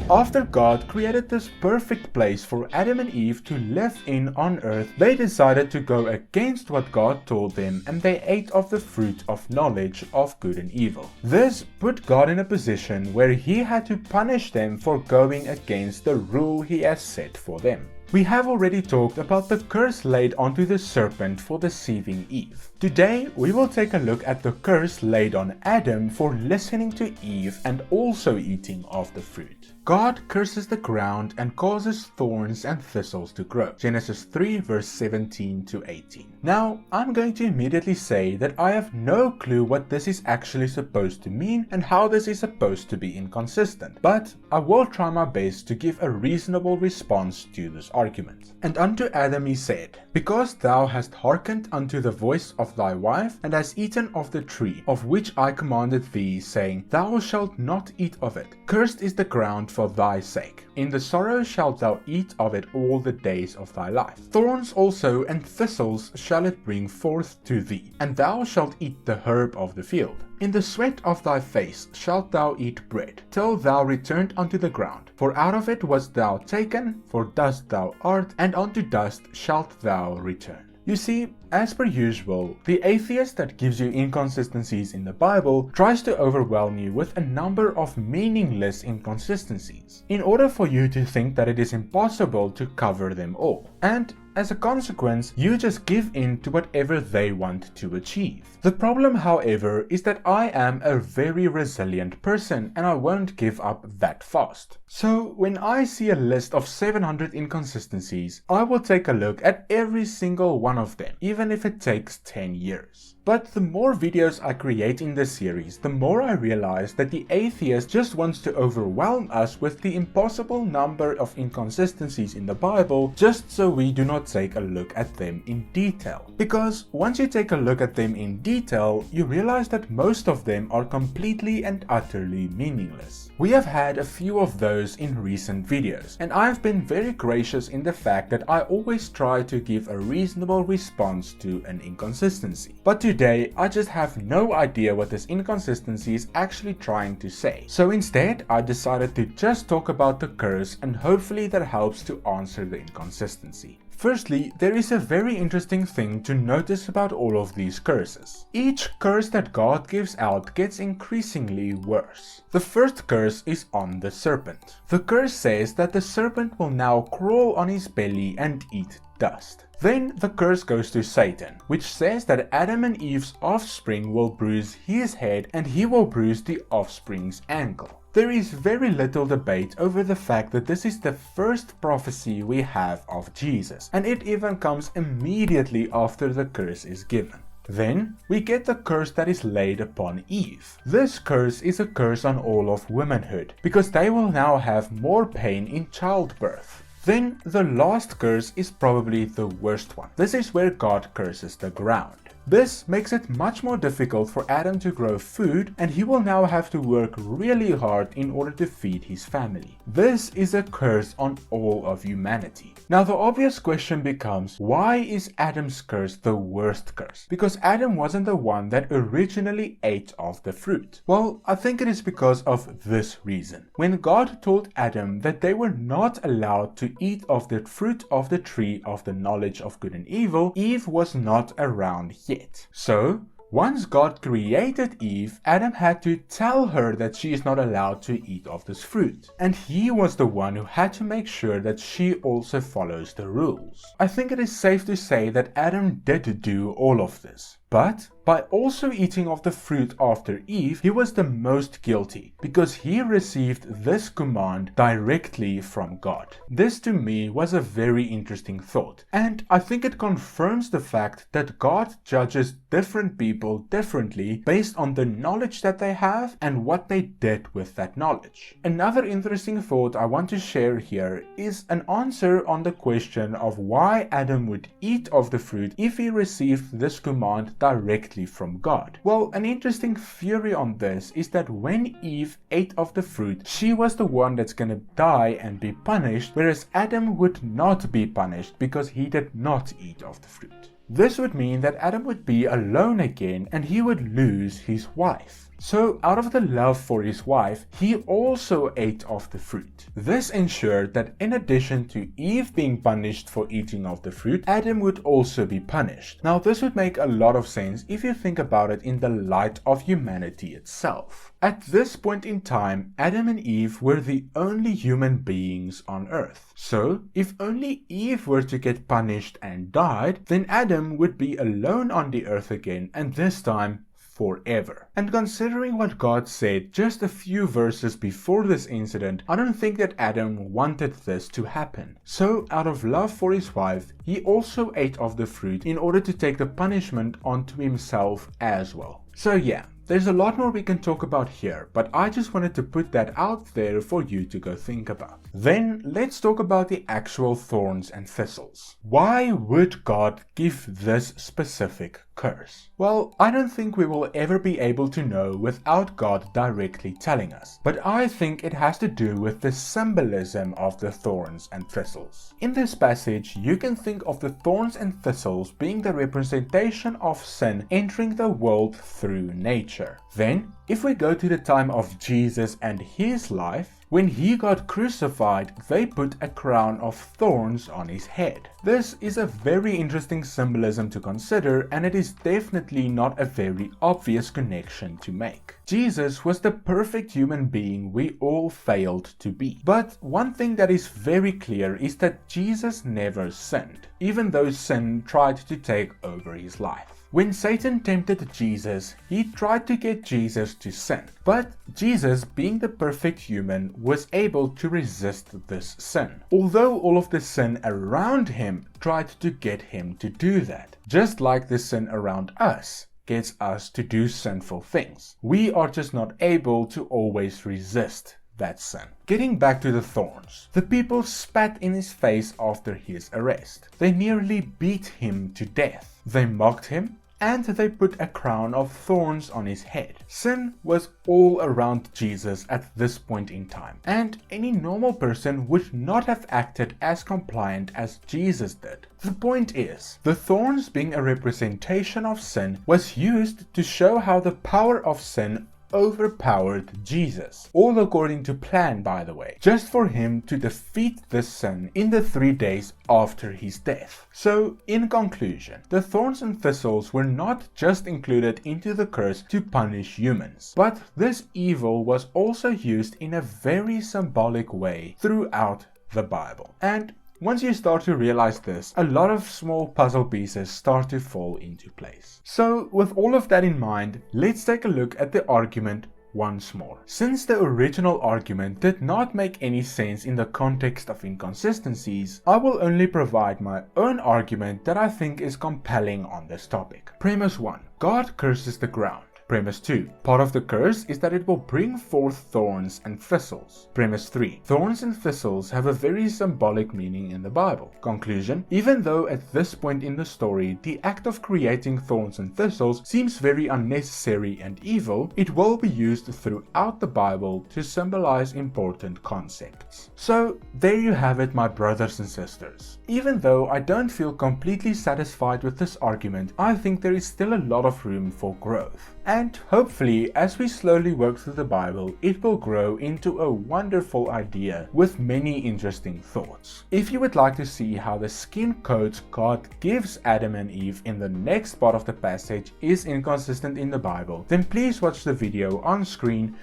after God created this perfect place for Adam and Eve to live in on earth, they decided to go against what God told them and they ate of the fruit of knowledge of good and evil. This put God in a position where he had to punish them for going against the rule he has set for them. We have already talked about the curse laid onto the serpent for deceiving Eve. Today, we will take a look at the curse laid on Adam for listening to Eve and also eating of the fruit. God curses the ground and causes thorns and thistles to grow. Genesis 3 verse 17 to 18. Now, I'm going to immediately say that I have no clue what this is actually supposed to mean and how this is supposed to be inconsistent, but I will try my best to give a reasonable response to this argument. And unto Adam he said, Because thou hast hearkened unto the voice of thy wife, and hast eaten of the tree, of which I commanded thee, saying, Thou shalt not eat of it. Cursed is the ground for thy sake. In the sorrow shalt thou eat of it all the days of thy life. Thorns also and thistles shall it bring forth to thee, and thou shalt eat the herb of the field. In the sweat of thy face shalt thou eat bread, till thou return unto the ground. For out of it wast thou taken, for dust thou art, and unto dust shalt thou return. You see, as per usual, the atheist that gives you inconsistencies in the Bible tries to overwhelm you with a number of meaningless inconsistencies, in order for you to think that it is impossible to cover them all. And as a consequence, you just give in to whatever they want to achieve. The problem, however, is that I am a very resilient person and I won't give up that fast. So when I see a list of 700 inconsistencies, I will take a look at every single one of them, even if it takes 10 years. But the more videos I create in this series, the more I realize that the atheist just wants to overwhelm us with the impossible number of inconsistencies in the Bible just so we do not take a look at them in detail. Because once you take a look at them in detail, you realize that most of them are completely and utterly meaningless. We have had a few of those in recent videos, and I have been very gracious in the fact that I always try to give a reasonable response to an inconsistency. But today, I just have no idea what this inconsistency is actually trying to say. So instead, I decided to just talk about the curse and hopefully that helps to answer the inconsistency. Firstly, there is a very interesting thing to notice about all of these curses. Each curse that God gives out gets increasingly worse. The first curse is on the serpent. The curse says that the serpent will now crawl on his belly and eat dust. Then the curse goes to Satan, which says that Adam and Eve's offspring will bruise his head and he will bruise the offspring's ankle. There is very little debate over the fact that this is the first prophecy we have of Jesus, and it even comes immediately after the curse is given. Then we get the curse that is laid upon Eve. This curse is a curse on all of womanhood, because they will now have more pain in childbirth. Then the last curse is probably the worst one. This is where God curses the ground. This makes it much more difficult for Adam to grow food, and he will now have to work really hard in order to feed his family. This is a curse on all of humanity. Now the obvious question becomes, why is Adam's curse the worst curse? Because Adam wasn't the one that originally ate of the fruit. Well, I think it is because of this reason. When God told Adam that they were not allowed to eat of the fruit of the tree of the knowledge of good and evil, Eve was not around yet. So, once God created Eve, Adam had to tell her that she is not allowed to eat of this fruit. And he was the one who had to make sure that she also follows the rules. I think it is safe to say that Adam did do all of this. But by also eating of the fruit after Eve, he was the most guilty, because he received this command directly from God. This to me was a very interesting thought, and I think it confirms the fact that God judges different people differently based on the knowledge that they have and what they did with that knowledge. Another interesting thought I want to share here is an answer on the question of why Adam would eat of the fruit if he received this command directly from God. Well, an interesting theory on this is that when Eve ate of the fruit, she was the one that's gonna die and be punished, whereas Adam would not be punished because he did not eat of the fruit. This would mean that Adam would be alone again and he would lose his wife. So out of the love for his wife, he also ate of the fruit. This ensured that in addition to Eve being punished for eating of the fruit, Adam would also be punished. Now this would make a lot of sense if you think about it in the light of humanity itself. At this point in time, Adam and Eve were the only human beings on earth. So, if only Eve were to get punished and died, then Adam would be alone on the earth again, and this time forever. And considering what God said just a few verses before this incident, I don't think that Adam wanted this to happen. So, out of love for his wife, he also ate of the fruit in order to take the punishment onto himself as well. So yeah, there's a lot more we can talk about here, but I just wanted to put that out there for you to go think about. Then let's talk about the actual thorns and thistles. Why would God give this specific curse? Well, I don't think we will ever be able to know without God directly telling us, but I think it has to do with the symbolism of the thorns and thistles. In this passage, you can think of the thorns and thistles being the representation of sin entering the world through nature. Then, if we go to the time of Jesus and his life, when he got crucified, they put a crown of thorns on his head. This is a very interesting symbolism to consider, and it is definitely not a very obvious connection to make. Jesus was the perfect human being we all failed to be. But one thing that is very clear is that Jesus never sinned, even though sin tried to take over his life. When Satan tempted Jesus, he tried to get Jesus to sin. But Jesus, being the perfect human, was able to resist this sin. Although all of the sin around him tried to get him to do that. Just like the sin around us gets us to do sinful things. We are just not able to always resist that sin. Getting back to the thorns, the people spat in his face after his arrest. They nearly beat him to death. They mocked him, and they put a crown of thorns on his head. Sin was all around Jesus at this point in time, and any normal person would not have acted as compliant as Jesus did. The point is, the thorns being a representation of sin was used to show how the power of sin overpowered Jesus. All according to plan, by the way, just for him to defeat this sin in the 3 days after his death. So, in conclusion, the thorns and thistles were not just included into the curse to punish humans, but this evil was also used in a very symbolic way throughout the Bible. And once you start to realize this, a lot of small puzzle pieces start to fall into place. So, with all of that in mind, let's take a look at the argument once more. Since the original argument did not make any sense in the context of inconsistencies, I will only provide my own argument that I think is compelling on this topic. Premise 1. God curses the ground. Premise 2. Part of the curse is that it will bring forth thorns and thistles. Premise 3. Thorns and thistles have a very symbolic meaning in the Bible. Conclusion. Even though at this point in the story, the act of creating thorns and thistles seems very unnecessary and evil, it will be used throughout the Bible to symbolize important concepts. So, there you have it, my brothers and sisters. Even though I don't feel completely satisfied with this argument, I think there is still a lot of room for growth. And hopefully, as we slowly work through the Bible, it will grow into a wonderful idea with many interesting thoughts. If you would like to see how the skin coats God gives Adam and Eve in the next part of the passage is inconsistent in the Bible, then please watch the video on screen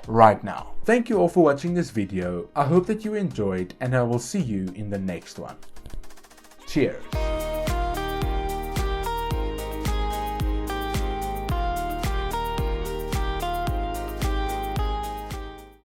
right now. Thank you all for watching this video. I hope that you enjoyed, and I will see you in the next one. Cheers!